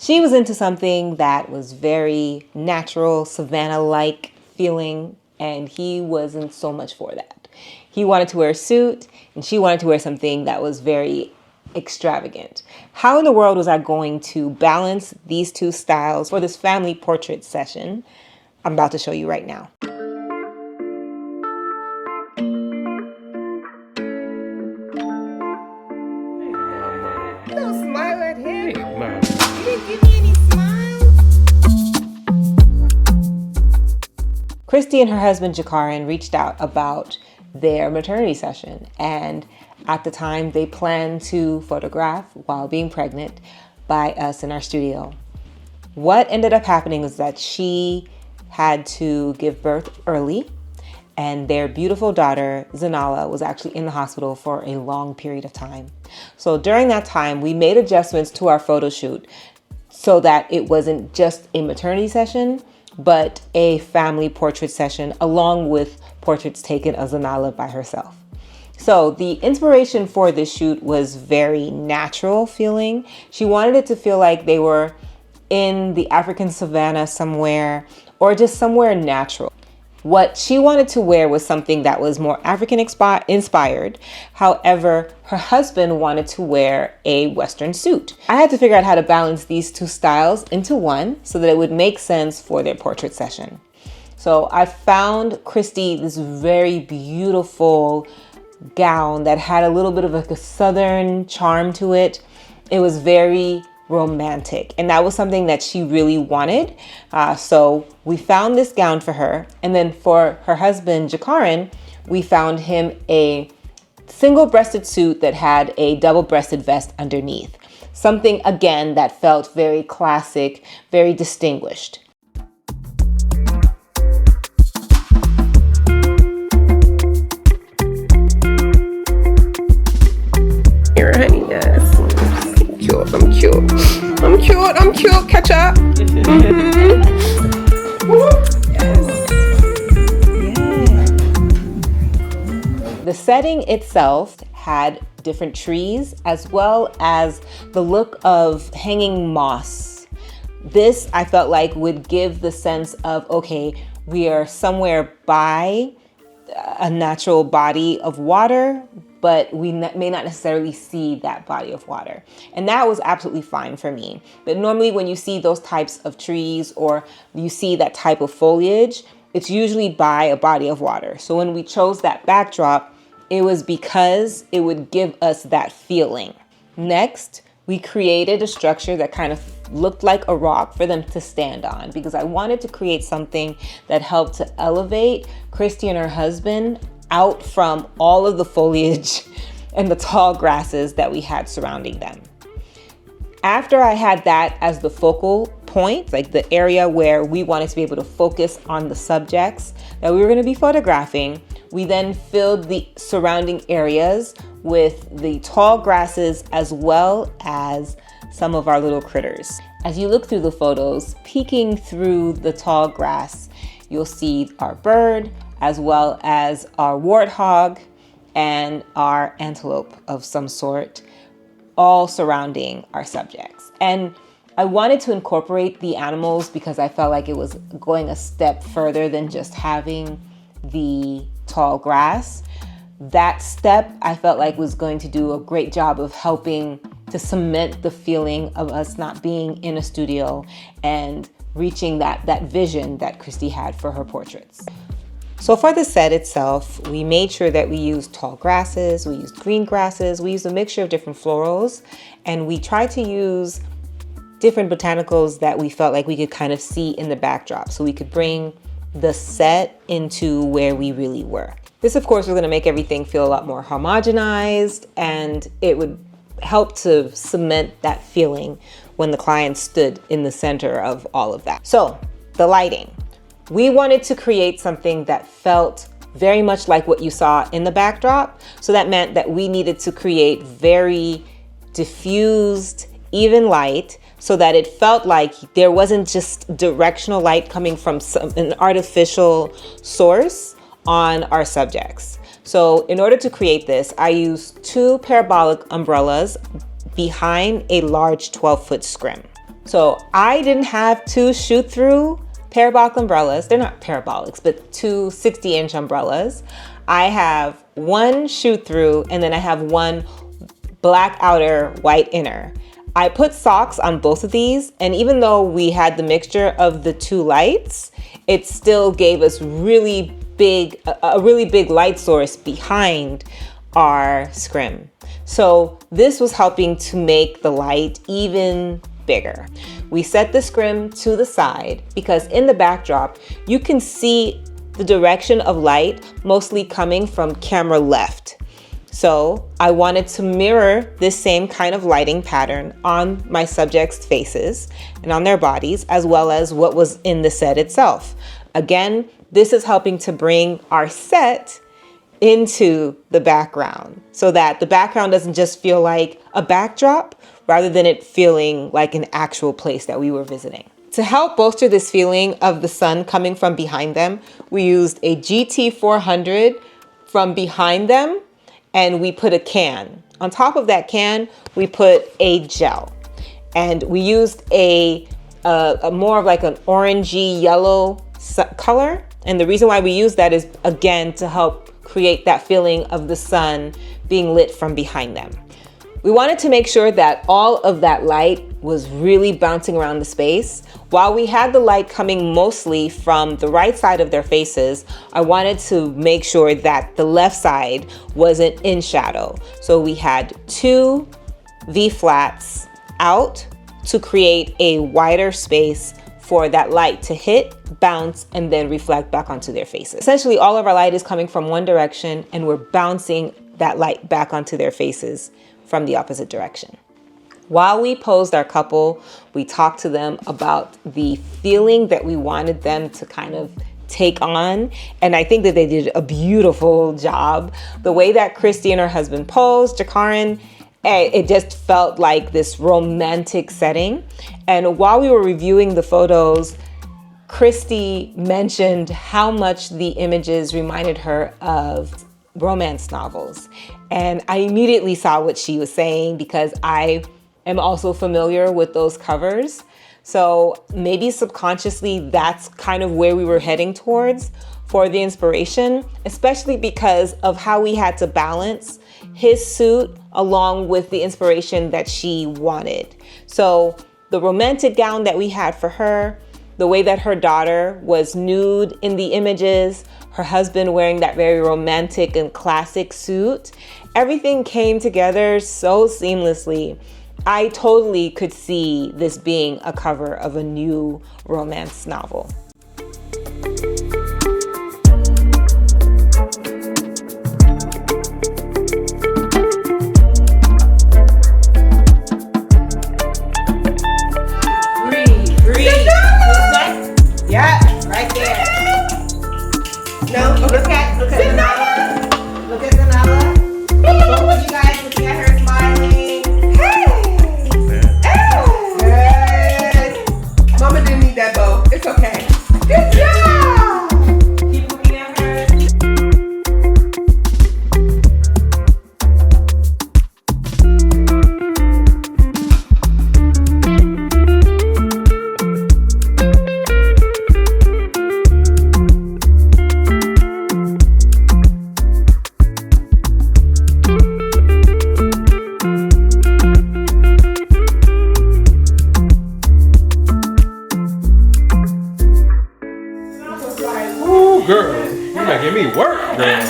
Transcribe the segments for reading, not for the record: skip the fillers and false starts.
She was into something that was very natural, Savannah-like feeling, and he wasn't so much for that. He wanted to wear a suit, and she wanted to wear something that was very extravagant. How in the world was I going to balance these two styles for this family portrait session? I'm about to show you right now. Don't smile at him. Hey, Mama. You didn't give me any smiles. Christy and her husband Jakaran reached out about their maternity session, and at the time they planned to photograph while being pregnant by us in our studio. What ended up happening was that she had to give birth early, and their beautiful daughter, Zanala, was actually in the hospital for a long period of time. So during that time, we made adjustments to our photo shoot so that it wasn't just a maternity session, but a family portrait session along with portraits taken of Zanala by herself. So the inspiration for this shoot was very natural feeling. She wanted it to feel like they were in the African Savannah somewhere, or just somewhere natural. What she wanted to wear was something that was more African inspired. However, her husband wanted to wear a Western suit. I had to figure out how to balance these two styles into one so that it would make sense for their portrait session. So I found Christy this very beautiful gown that had a little bit of like a southern charm to it. It was very romantic, and that was something that she really wanted. So we found this gown for her, and then for her husband Jakaran, we found him a single-breasted suit that had a double-breasted vest underneath. Something again that felt very classic, very distinguished. Here, honey, yes. I'm cute, catch up. Mm-hmm. Yes. The setting itself had different trees as well as the look of hanging moss. This I felt like would give the sense of, okay, we are somewhere by a natural body of water, but we may not necessarily see that body of water. And that was absolutely fine for me. But normally when you see those types of trees or you see that type of foliage, it's usually by a body of water. So when we chose that backdrop, it was because it would give us that feeling. Next, we created a structure that kind of looked like a rock for them to stand on, because I wanted to create something that helped to elevate Christy and her husband out from all of the foliage and the tall grasses that we had surrounding them. After I had that as the focal point, like the area where we wanted to be able to focus on the subjects that we were going to be photographing, we then filled the surrounding areas with the tall grasses as well as some of our little critters. As you look through the photos, peeking through the tall grass, you'll see our bird, as well as our warthog and our antelope of some sort, all surrounding our subjects. And I wanted to incorporate the animals because I felt like it was going a step further than just having the tall grass. That step I felt like was going to do a great job of helping to cement the feeling of us not being in a studio and reaching that vision that Christy had for her portraits. So for the set itself, we made sure that we used tall grasses, we used green grasses, we used a mixture of different florals, and we tried to use different botanicals that we felt like we could kind of see in the backdrop so we could bring the set into where we really were. This, of course, was going to make everything feel a lot more homogenized, and it would help to cement that feeling when the client stood in the center of all of that. So the lighting. We wanted to create something that felt very much like what you saw in the backdrop. So that meant that we needed to create very diffused, even light so that it felt like there wasn't just directional light coming from an artificial source on our subjects. So in order to create this, I used 2 parabolic umbrellas behind a large 12-foot scrim. So I didn't have two shoot-through parabolic umbrellas. They're not parabolics, but two 60-inch umbrellas. I have one shoot-through, and then I have one black outer, white inner. I put socks on both of these, and even though we had the mixture of the two lights, it still gave us a really big light source behind our scrim. So this was helping to make the light even bigger. We set the scrim to the side because in the backdrop, you can see the direction of light mostly coming from camera left. So I wanted to mirror this same kind of lighting pattern on my subjects' faces and on their bodies, as well as what was in the set itself. Again, this is helping to bring our set into the background so that the background doesn't just feel like a backdrop, rather than it feeling like an actual place that we were visiting. To help bolster this feeling of the sun coming from behind them, we used a GT400 from behind them, and we put a can. On top of that can, we put a gel. And we used a more of like an orangey yellow color. And the reason why we use that is, again, to help create that feeling of the sun being lit from behind them. We wanted to make sure that all of that light was really bouncing around the space. While we had the light coming mostly from the right side of their faces, I wanted to make sure that the left side wasn't in shadow. So we had two V-flats out to create a wider space for that light to hit, bounce, and then reflect back onto their faces. Essentially, all of our light is coming from one direction, and we're bouncing that light back onto their faces from the opposite direction. While we posed our couple, we talked to them about the feeling that we wanted them to kind of take on. And I think that they did a beautiful job. The way that Christy and her husband posed, Jakarin, it just felt like this romantic setting. And while we were reviewing the photos, Christy mentioned how much the images reminded her of romance novels. And I immediately saw what she was saying because I am also familiar with those covers. So maybe subconsciously that's kind of where we were heading towards for the inspiration, especially because of how we had to balance his suit along with the inspiration that she wanted. So the romantic gown that we had for her, the way that her daughter was nude in the images, her husband wearing that very romantic and classic suit, everything came together so seamlessly. I totally could see this being a cover of a new romance novel. Breathe. Yeah, right there. No, look at Zanella. Look at Zanella. Both of you guys looking at her smiling. Mama didn't need that bow. It's okay. Good job! Keep looking at her. Girl, you might give me work, girl.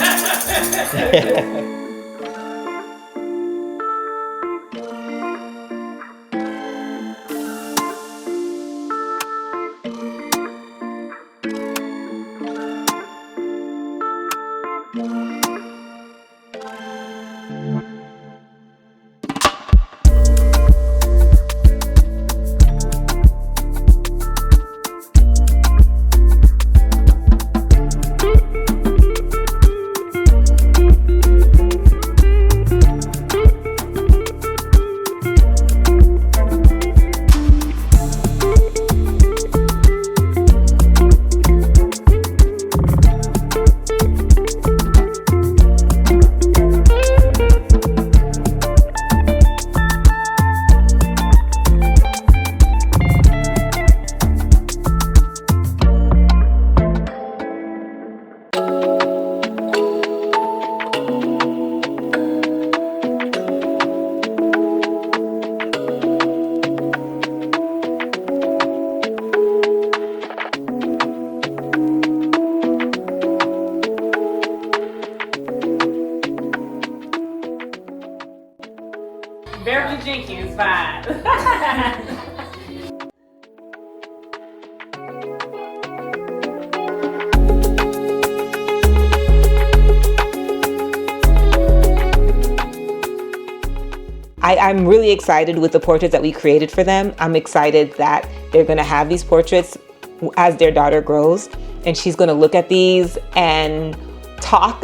I'm really excited with the portraits that we created for them. I'm excited that they're gonna have these portraits as their daughter grows, and she's gonna look at these and talk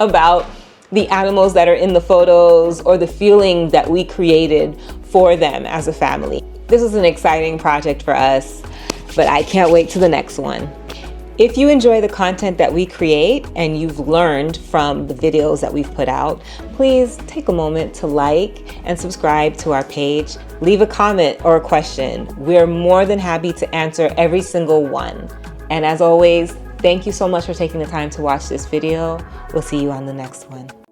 about the animals that are in the photos or the feeling that we created for them as a family. This was an exciting project for us, but I can't wait to the next one. If you enjoy the content that we create and you've learned from the videos that we've put out, please take a moment to like and subscribe to our page. Leave a comment or a question. We're more than happy to answer every single one. And as always, thank you so much for taking the time to watch this video. We'll see you on the next one.